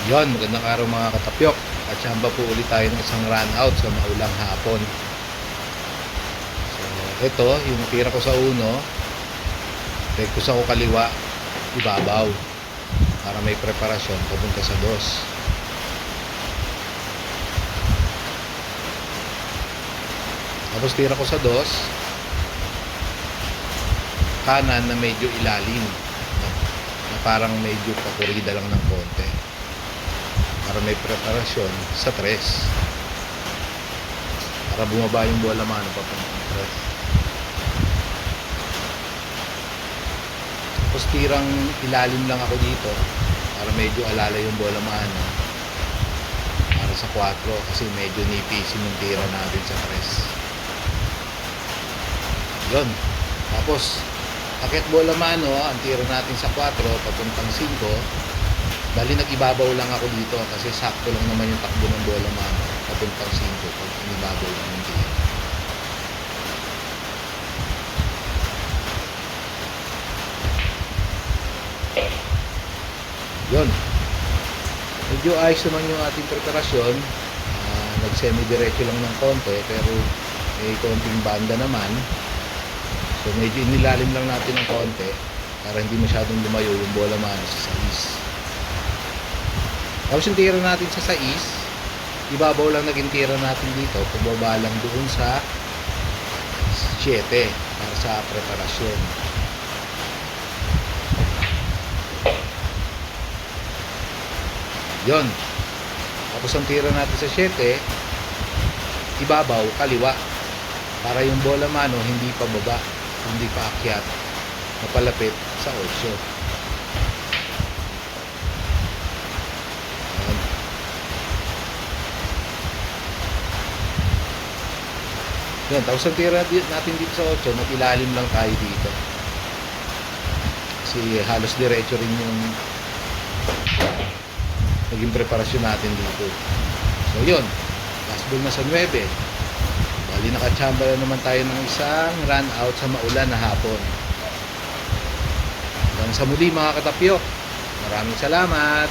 Yon, magandang araw mga katapyok. At samba po ulit tayo ng isang run out sa maulang hapon. So, ito, yung tira ko sa uno, rektos ako kaliwa, ibabaw. Para may preparasyon, papunta sa dos. Tapos tira ko sa dos, kanan na medyo ilalim. Na parang medyo pakurida lang ng konti. Para may preparasyon sa tres, para bumaba yung bola mano papuntang tres. Tapos tirang ilalim lang ako dito para medyo alala yung bola mano para sa 4 kasi medyo nipisin yung tira natin sa tres. Yun. Tapos akit bola mano, ang tira natin sa 4 papuntang 5. Bali nag-ibabaw lang ako dito kasi sakto lang naman yung takbo ng bola mano papuntang 5 pag inibabaw lang yung tira. Yun. Medyo ayos naman yung ating preparasyon. Nag-semi-diretso lang ng konti pero may konting banda naman. So medyo inilalim lang natin ng konti para hindi masyadong lumayo yung bola mano sa sais. Tapos yung tira natin sa sais, ibabaw lang naging tira natin dito, pababa lang doon sa 7 para sa preparasyon. Yon. Tapos ang tira natin sa 7, ibabaw, kaliwa, para yung bola mano hindi pa baba, hindi pa akyat, mapalapit sa 8. Yan, tapos ang tira natin dito sa 8, mag-ilalim lang tayo dito. Kasi halos diretso rin yung naging preparasyon natin dito. So yun, last ball na sa 9. Bali nakachamba na naman tayo ng isang run out sa maulan na hapon. Hanggang sa muli mga katapyok. Maraming salamat.